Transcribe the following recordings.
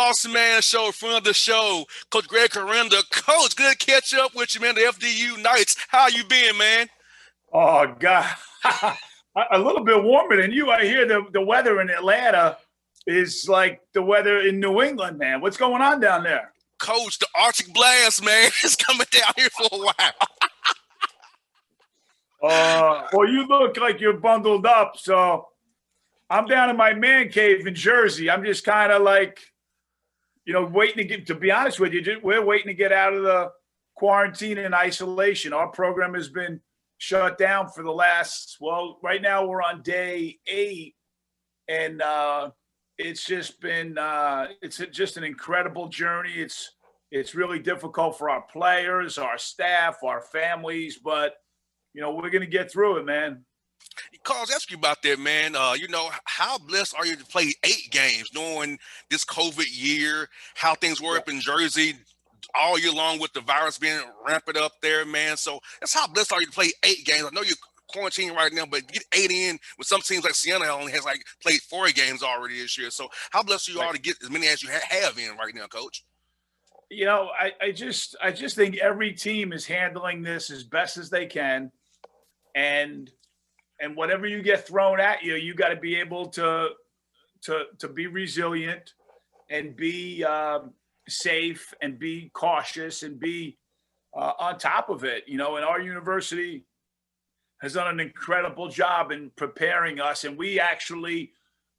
Bossman Show, friend of the show, Coach Greg Herenda. Coach, good to catch up with you, man. The FDU Knights. How you been, man? Oh, God. A little bit warmer than you. I hear the weather in Atlanta is like the weather in New England, man. What's going on down there? Coach, the Arctic blast, man, is coming down here for a while. Well, you look like you're bundled up, so I'm down in my man cave in Jersey. I'm just kind of like, waiting to be honest with you, we're waiting to get out of the quarantine and isolation. Our program has been shut down for the right now we're on day 8, and it's just been it's just an incredible journey. It's really difficult for our players, our staff, our families, but we're going to get through it, man. Carl, ask you about that, man. How blessed are you to play 8 games knowing this COVID year, how things were up in Jersey all year long with the virus being rampant up there, man. So that's how blessed are you to play 8 games. I know you're quarantining right now, but get 8 in with some teams like Siena only has played 4 games already this year. So how blessed you are to get as many as you have in right now, Coach? I just think every team is handling this as best as they can, and whatever you get thrown at you, you got to be able to be resilient and be safe and be cautious and be on top of it. And our university has done an incredible job in preparing us. And we actually,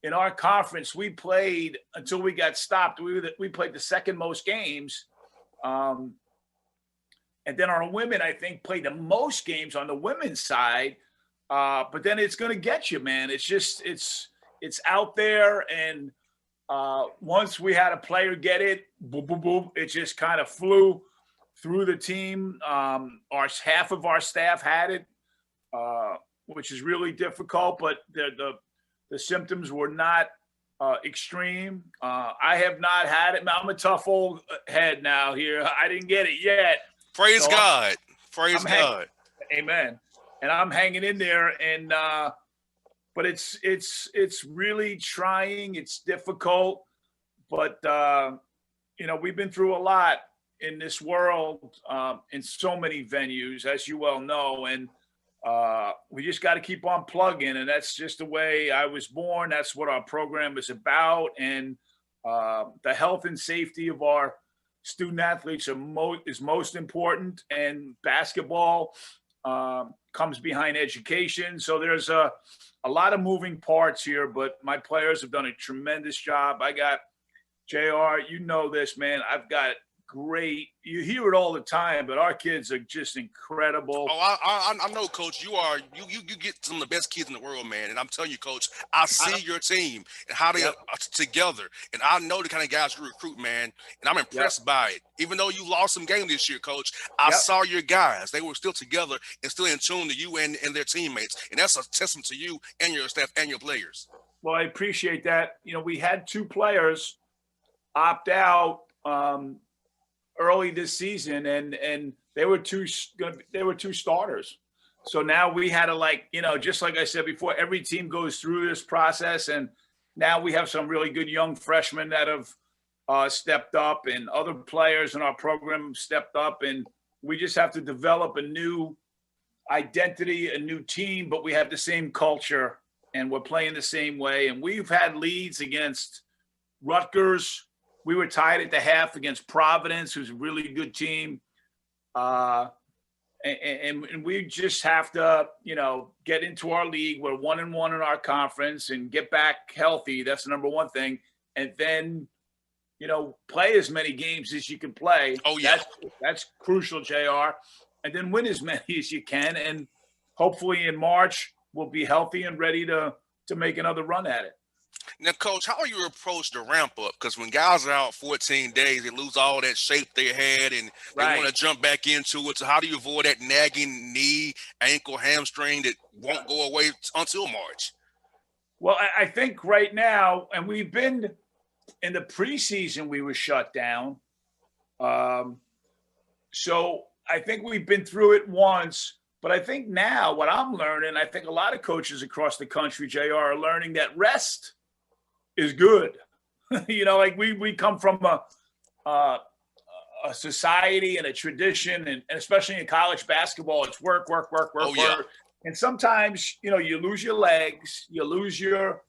in our conference, we played until we got stopped. We played the second most games. And then our women, I think, played the most games on the women's side. But then it's going to get you, man. It's just, it's out there. And once we had a player get it, boom, boom, boom, it just kind of flew through the team. Half of our staff had it, which is really difficult, but the symptoms were not extreme. I have not had it. I'm a tough old head now here. I didn't get it yet. Praise God. Praise God. Amen. And I'm hanging in there, and but it's really trying. It's difficult, but we've been through a lot in this world, in so many venues, as you well know, and we just got to keep on plugging. And that's just the way I was born. That's what our program is about, and the health and safety of our student athletes is most important. And basketball comes behind education. So there's a lot of moving parts here, but my players have done a tremendous job. I got JR, this, man. I've got great. You hear it all the time, but our kids are just incredible. Oh, I know, Coach. You get some of the best kids in the world, man. And I'm telling you, Coach, I see your team and how they are together, and I know the kind of guys you recruit, man. And I'm impressed by it. Even though you lost some games this year, Coach, I saw your guys. They were still together and still in tune to you and their teammates, and that's a testament to you and your staff and your players. Well, I appreciate that. We had 2 players opt out early this season, and they were two starters. So now we had to just like I said before, every team goes through this process, and now we have some really good young freshmen that have stepped up, and other players in our program stepped up, and we just have to develop a new identity, a new team, but we have the same culture and we're playing the same way. And we've had leads against Rutgers. We were tied at the half against Providence, who's a really good team. And we just have to, get into our league. We're 1-1 in our conference and get back healthy. That's the number one thing. And then, play as many games as you can play. Oh, yeah. That's crucial, JR. And then win as many as you can. And hopefully in March, we'll be healthy and ready to make another run at it. Now, Coach, how do you approach the ramp up? Because when guys are out 14 days, they lose all that shape they had, and they want to jump back into it. So how do you avoid that nagging knee, ankle, hamstring that won't go away until March? Well, I think right now, and we've been in the preseason, we were shut down. So I think we've been through it once. But I think now what I'm learning, I think a lot of coaches across the country, JR, are learning that rest is good. Like we come from a society and a tradition, and especially in college basketball, it's work, work, work, Oh work, yeah. work. And sometimes, you lose your legs, you lose your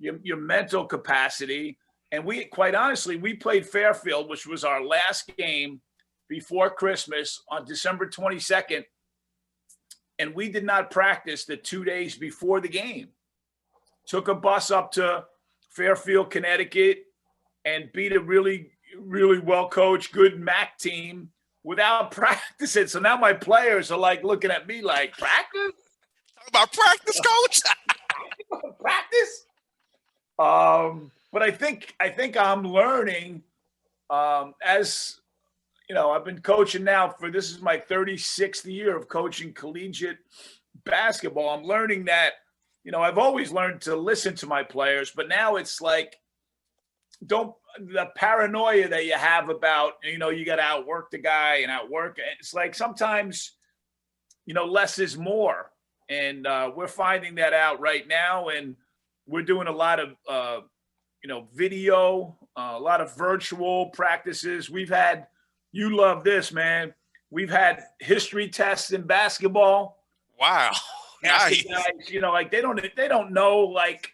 mental capacity. And quite honestly, we played Fairfield, which was our last game before Christmas on December 22nd. And we did not practice the 2 days before the game. Took a bus up to Fairfield, Connecticut, and beat a really, really well coached, good MAC team without practicing. So now my players are like looking at me like, practice? Talk about practice, coach. Practice? But I think I'm learning as I've been coaching now this is my 36th year of coaching collegiate basketball. I'm learning that, I've always learned to listen to my players, but now it's like, the paranoia that you have about, you got to outwork the guy and outwork. It's like sometimes, less is more. And we're finding that out right now. And we're doing a lot of, video, a lot of virtual practices. We've had, you love this, man. We've had history tests in basketball. Wow. Nice. Guys, like they don't know, like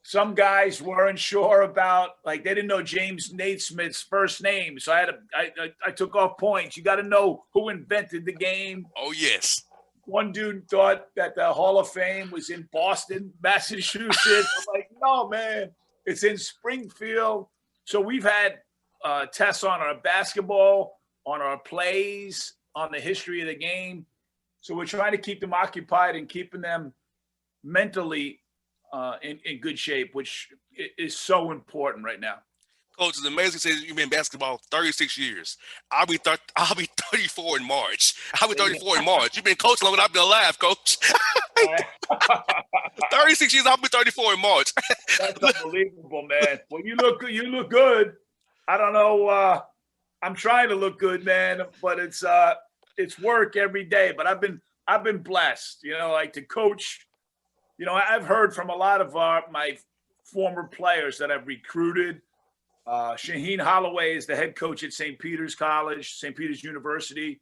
some guys weren't sure about, like they didn't know James Naismith's first name. So I took off points. You got to know who invented the game. Oh, yes. One dude thought that the Hall of Fame was in Boston, Massachusetts. I'm like, no, man, it's in Springfield. So we've had tests on our basketball, on our plays, on the history of the game. So we're trying to keep them occupied and keeping them mentally in good shape, which is so important right now. Coach, it's amazing to say you've been in basketball 36 years. I'll be 34 in March. I'll be 34 in March. You've been coaching longer than I've been alive, Coach. 36 years, I'll be 34 in March. That's unbelievable, man. Well, you look good. I don't know. I'm trying to look good, man, but it's work every day. But I've been blessed, like to coach. I've heard from a lot of my former players that I've recruited. Shaheen Holloway is the head coach at St. Peter's College, St. Peter's University.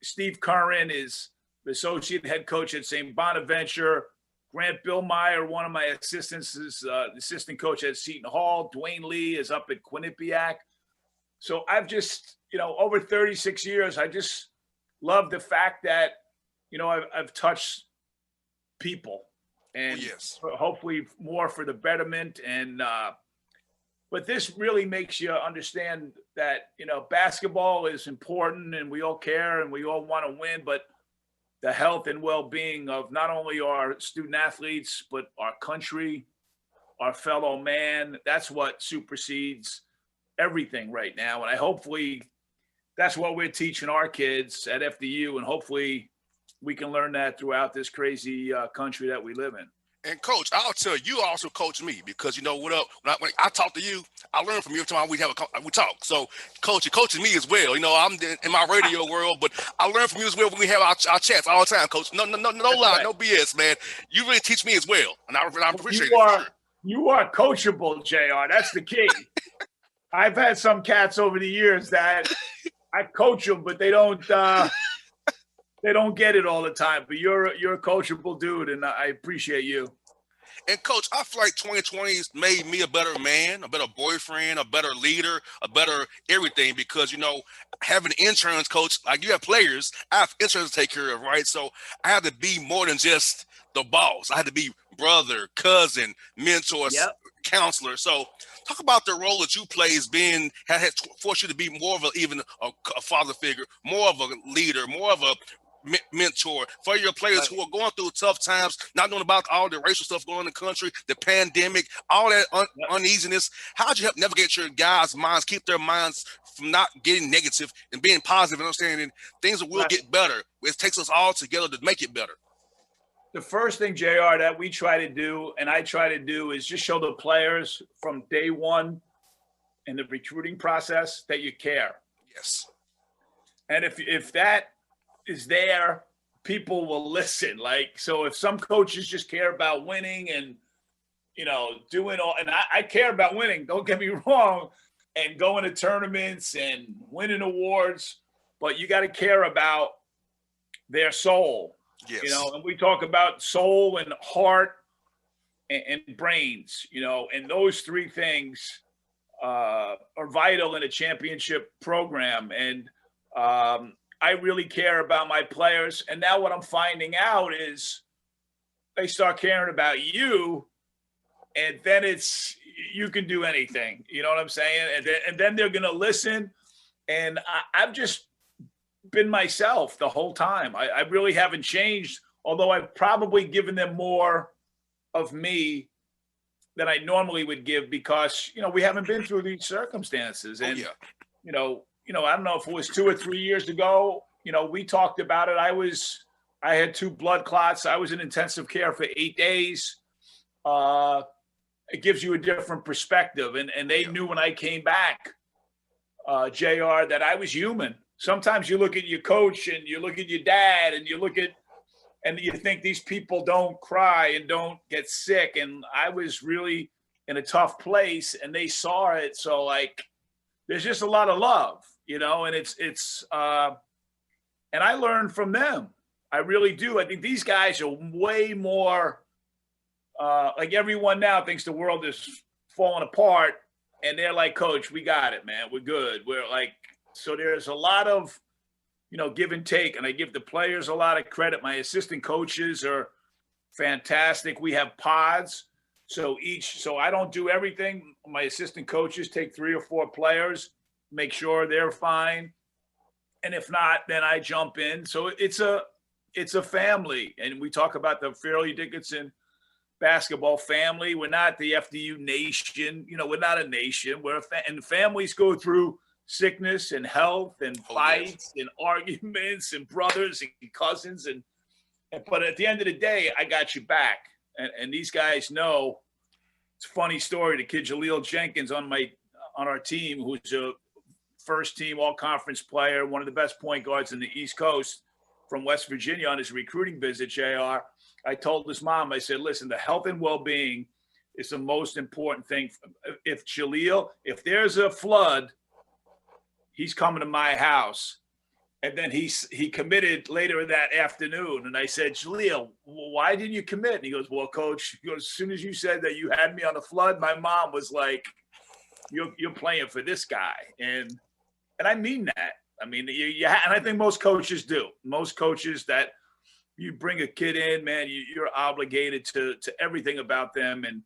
Steve Curran is the associate head coach at St. Bonaventure. Grant Billmeyer, one of my assistants, is assistant coach at Seton Hall. Dwayne Lee is up at Quinnipiac. So I've just, over 36 years, I just love the fact that, I've touched people, and yes, hopefully more for the betterment. And but this really makes you understand that basketball is important, and we all care, and we all want to win. But the health and well-being of not only our student athletes, but our country, our fellow man—that's what supersedes everything right now. And hopefully that's what we're teaching our kids at FDU, and hopefully we can learn that throughout this crazy country that we live in. And Coach, I'll tell you also coach me, because when I talk to you, I learn from you every time we talk. So Coach, you're coaching me as well. I'm in my radio world, but I learn from you as well when we have our chats all the time, Coach. No lie, right. No BS, man. You really teach me as well, and I appreciate it. For sure. You are coachable, JR. That's the key. I've had some cats over the years that I coach them, but they don't get it all the time. But you're a coachable dude, and I appreciate you. And Coach, I feel like 2020's made me a better man, a better boyfriend, a better leader, a better everything, because, having interns, Coach, like you have players, I have interns to take care of, right? So I have to be more than just the boss. I had to be brother, cousin, mentor, counselor. So talk about the role that you play as has forced you to be more of a father figure, more of a leader, more of a mentor for your players who are going through tough times, not knowing about all the racial stuff going on in the country, the pandemic, all that uneasiness. How'd you help navigate your guys' minds, keep their minds from not getting negative and being positive and understanding things will get better? It takes us all together to make it better. The first thing, JR, that we try to do, and I try to do, is just show the players from day one in the recruiting process that you care. Yes. And if that is there, people will listen. So if some coaches just care about winning and doing all, and I care about winning. Don't get me wrong, and going to tournaments and winning awards, but you got to care about their soul. Yes. And we talk about soul and heart and brains. And those three things are vital in a championship program. And I really care about my players. And now what I'm finding out is they start caring about you, and then you can do anything. You know what I'm saying? And then they're going to listen. And I've just been myself the whole time. I really haven't changed, although I've probably given them more of me than I normally would give because, we haven't been through these circumstances. And, I don't know if it was 2 or 3 years ago, we talked about it. I had 2 blood clots. I was in intensive care for 8 days. It gives you a different perspective. And they knew when I came back, JR, that I was human. Sometimes you look at your coach and you look at your dad and and you think these people don't cry and don't get sick. And I was really in a tough place and they saw it. So there's just a lot of love, and it's and I learned from them. I really do. I think these guys are way more everyone now thinks the world is falling apart and they're like, Coach, we got it, man. We're good. So there's a lot of, give and take. And I give the players a lot of credit. My assistant coaches are fantastic. We have pods. So I don't do everything. My assistant coaches take 3 or 4 players, make sure they're fine. And if not, then I jump in. So it's a family. And we talk about the Fairleigh Dickinson basketball family. We're not the FDU nation. We're not a nation. And families go through sickness and health and fights and arguments and brothers and cousins. But at the end of the day, I got you back. And these guys know. It's a funny story. The kid Jaleel Jenkins on our team, who's a first team all-conference player, one of the best point guards in the East Coast from West Virginia on his recruiting visit, JR. I told his mom, I said, listen, the health and well-being is the most important thing. If there's a flood, he's coming to my house. And then he committed later that afternoon. And I said, Jaleel, why didn't you commit? And he goes, well, Coach, as soon as you said that you had me on the flood, my mom was like, you're playing for this guy. And I mean that. I mean, and I think most coaches do. Most coaches that you bring a kid in, man, you're obligated to everything about them. And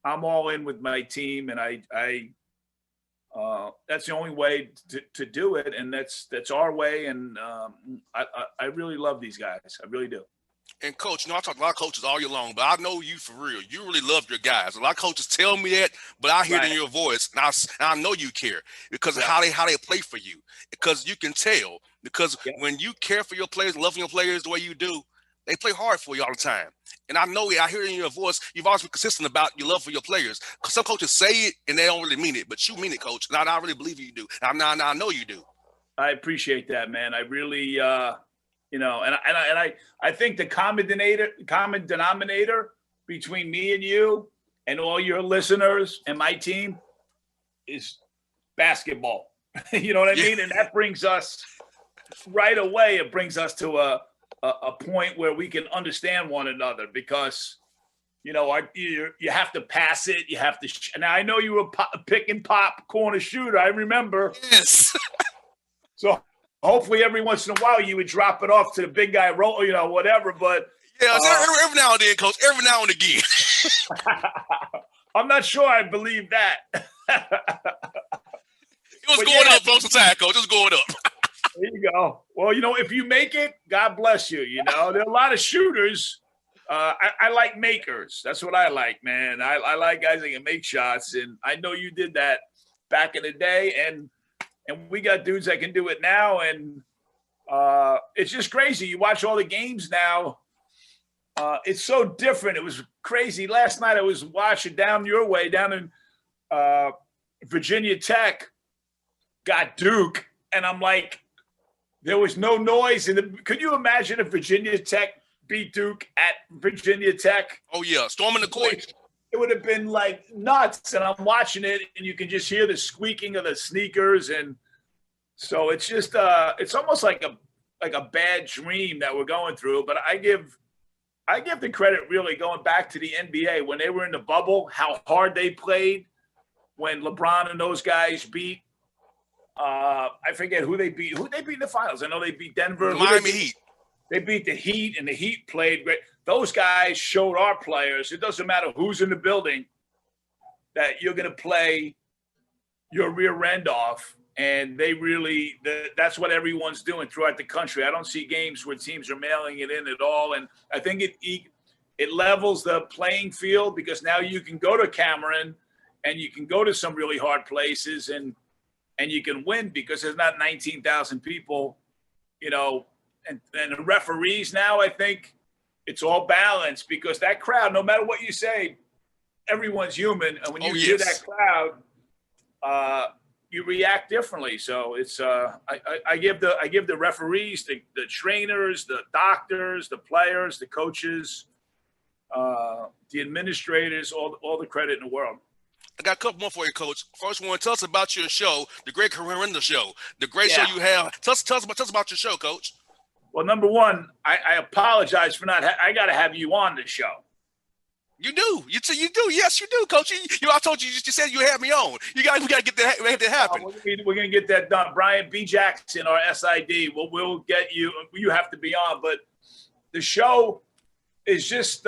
I'm all in with my team. And that's the only way to do it. And that's our way. And I really love these guys. I really do. And Coach, I talk to a lot of coaches all year long, but I know you for real. You really love your guys. A lot of coaches tell me that, but I hear it in your voice, and I know you care because of how they play for you. Because you can tell. Because when you care for your players, loving your players the way you do, they play hard for you all the time. And I know it. I hear it in your voice. You've always been consistent about your love for your players. Because some coaches say it and they don't really mean it, but you mean it, Coach. And I really believe you do. And I know you do. I appreciate that, man. I really. And I think the common denominator between me and you and all your listeners and my team is basketball. You know what I mean? And that brings us right away. It brings us to a point where we can understand one another because, you have to pass it. You have to. Now I know you were a pick and pop corner shooter. I remember. Yes. So. Hopefully, every once in a while, you would drop it off to the big guy, whatever. But every now and then, Coach. Every now and again. I'm not sure I believe that. It was going up most of the time, Coach. It was going up. There you go. Well, if you make it, God bless you. There are a lot of shooters. I like makers. That's what I like, man. I like guys that can make shots, and I know you did that back in the day, and we got dudes that can do it now. And it's just crazy. You watch all the games now. It's so different. It was crazy. Last night I was watching down your way, down in Virginia Tech, got Duke. And I'm like, there was no noise. Could you imagine if Virginia Tech beat Duke at Virginia Tech? Oh, yeah. Storming the court. it would have been like nuts. And I'm watching it, and you can just hear the squeaking of the sneakers, and so it's just it's almost like a bad dream that we're going through. But I give the credit really going back to the NBA when they were in the bubble, how hard they played when LeBron and those guys beat. I forget who they beat. Who they beat in the finals? I know they beat Denver. Miami Heat. They beat the Heat, and the Heat played great. Those guys showed our players, it doesn't matter who's in the building, that you're going to play your rear end off. And they really, that's what everyone's doing throughout the country. I don't see games where teams are mailing it in at all. And I think it levels the playing field, because now you can go to Cameron and you can go to some really hard places and you can win, because there's not 19,000 people, you know, and the referees now, I think it's all balanced, because that crowd, no matter what you say, everyone's human. And when you hear that crowd, you react differently. So it's I give the referees, the trainers, the doctors, the players, the coaches, the administrators, all the credit in the world. I got a couple more for you, Coach. First one, tell us about your show, the Great Herenda Show, the great show you have. Tell us about your show, Coach. Well, number one, I apologize for not. I got to have you on the show. You do. You do. Yes, you do, Coach. I told you. You said you had me on. We got to get that. Make that happen. We're going to get that done. Brian B. Jackson, our SID. We'll get you. You have to be on. But the show is just.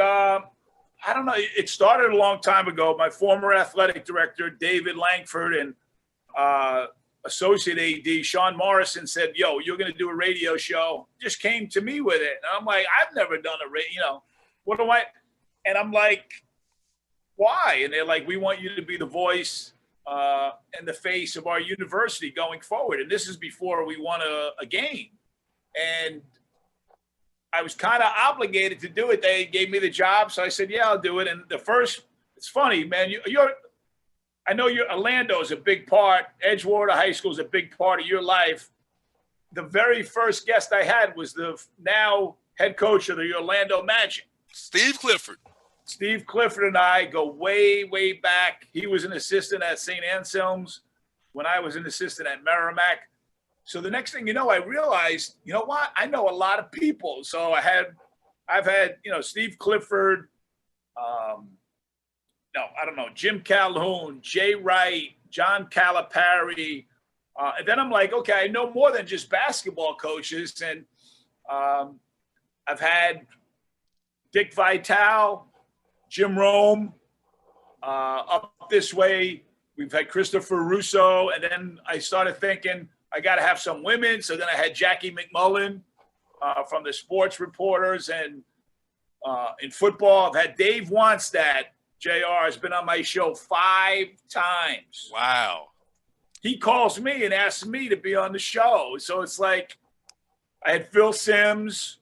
I don't know. It started a long time ago. My former athletic director, David Langford, and associate AD, Sean Morrison, said, "Yo, you're going to do a radio show." Just came to me with it. And I'm like, I've never done a radio. What do I? And I'm like, why? And they're like, we want you to be the voice and the face of our university going forward. And this is before we won a game. And I was kind of obligated to do it. They gave me the job. So I said, yeah, I'll do it. And it's funny, man. I know Orlando is a big part. Edgewater High School is a big part of your life. The very first guest I had was the now head coach of the Orlando Magic, Steve Clifford. Steve Clifford and I go way, way back. He was an assistant at St. Anselm's when I was an assistant at Merrimack. So the next thing you know, I realized, you know what? I know a lot of people. So I've had, Steve Clifford, Jim Calhoun, Jay Wright, John Calipari. And then I'm like, okay, I know more than just basketball coaches. And I've had Dick Vitale, Jim Rome, up this way. We've had Christopher Russo. And then I started thinking I got to have some women. So then I had Jackie McMullen from the Sports Reporters. And in football, I've had Dave Wannstedt. JR has been on my show 5 times. Wow. He calls me and asks me to be on the show. So it's like I had Phil Simms,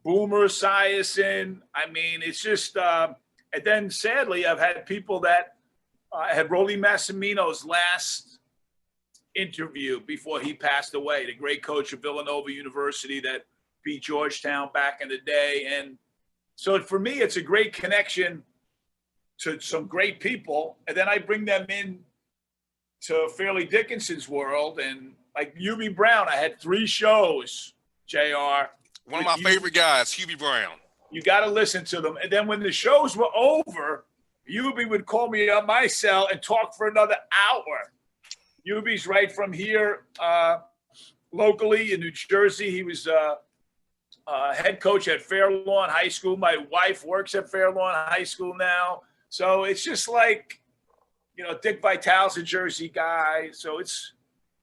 Boomer Esiason. I mean, it's just and then sadly, I've had people that I had Rolly Massimino's last interview before he passed away, the great coach of Villanova University that beat Georgetown back in the day. And so for me, it's a great connection to some great people. And then I bring them in to Fairleigh Dickinson's world. And like Hubie Brown, I had 3 shows, JR. One of my favorite guys, Hubie Brown. You got to listen to them. And then when the shows were over, Hubie would call me up my cell and talk for another hour. Hubie's right from here locally in New Jersey. He was head coach at Fair Lawn High School. My wife works at Fair Lawn High School now. So it's just like, Dick Vitale's a Jersey guy. So it's,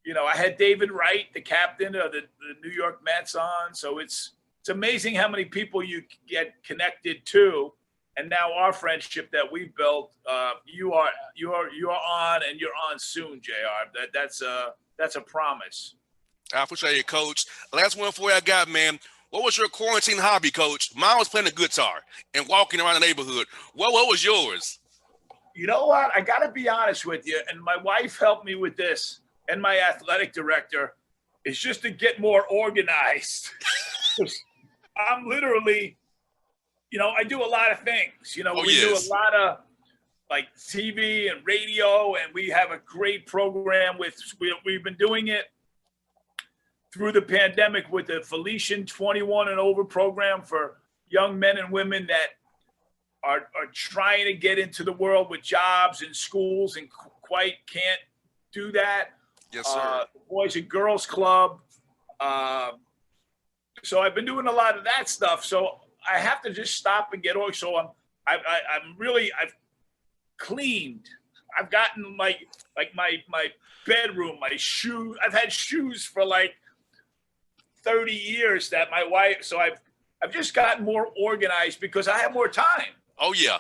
I had David Wright, the captain of the New York Mets on. So it's amazing how many people you get connected to. And now our friendship that we've built, you're on and you're on soon, JR. That's a promise. I appreciate it, Coach. Last one for you I got, man. What was your quarantine hobby, Coach? Mine was playing the guitar and walking around the neighborhood. What was yours? You know what? I got to be honest with you, and my wife helped me with this, and my athletic director, is just to get more organized. I'm literally, I do a lot of things. Do a lot of like TV and radio, and we have a great program we've been doing it through the pandemic with the Felician 21 and over program for young men and women that are trying to get into the world with jobs and schools and quite can't do that. Yes, sir. Boys and Girls Club. So I've been doing a lot of that stuff. So I have to just stop and get oil. So I've cleaned. I've gotten my bedroom, my shoes. I've had shoes for like 30 years that my wife. So I've just gotten more organized because I have more time. Oh yeah.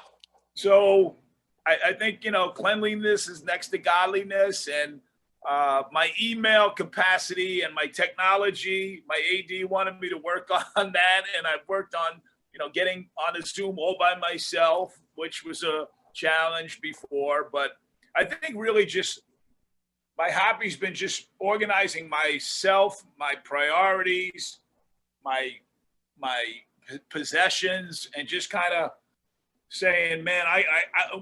So I think, cleanliness is next to godliness, and my email capacity and my technology, my AD wanted me to work on that. And I've worked on, getting on a Zoom all by myself, which was a challenge before. But I think really just my hobby's been just organizing myself, my priorities, my possessions, and just kind of saying, man,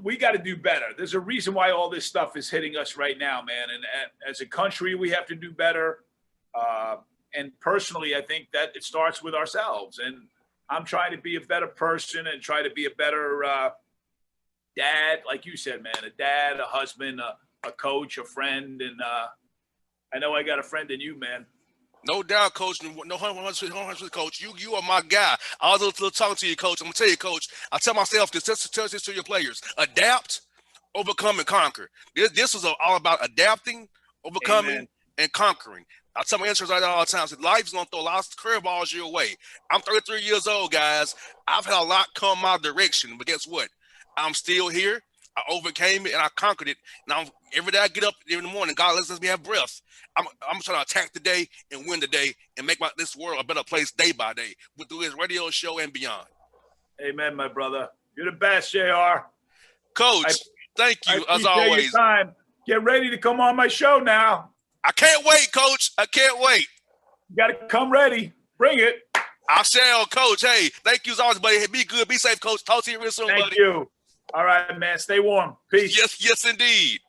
we got to do better. There's a reason why all this stuff is hitting us right now, man. And as a country, we have to do better. And personally, I think that it starts with ourselves. And I'm trying to be a better person and try to be a better dad, like you said, man, a dad, a husband, a coach, a friend. And I know I got a friend in you, man. No doubt, Coach. No, 100%, Coach. You are my guy. I was talking to you, Coach. I'm gonna tell you, Coach. I tell myself this. Tell this to your players: adapt, overcome, and conquer. This was all about adapting, overcoming, Amen. and conquering. I tell my answers all the time. So life's gonna throw lots of curveballs your way. I'm 33 years old, guys. I've had a lot come my direction, but guess what? I'm still here. I overcame it and I conquered it. Now every day I get up in the morning, God lets me have breath. I'm trying to attack the day and win the day and make this world a better place day by day with this radio show and beyond. Amen, my brother. You're the best, JR. Coach, thank you as always. Your time. Get ready to come on my show now. I can't wait, Coach. I can't wait. You got to come ready. Bring it. I shall, Coach. Hey, thank you as always, buddy. Be good. Be safe, Coach. Talk to you real soon, buddy. Thank you. All right, man. Stay warm. Peace. Yes, indeed.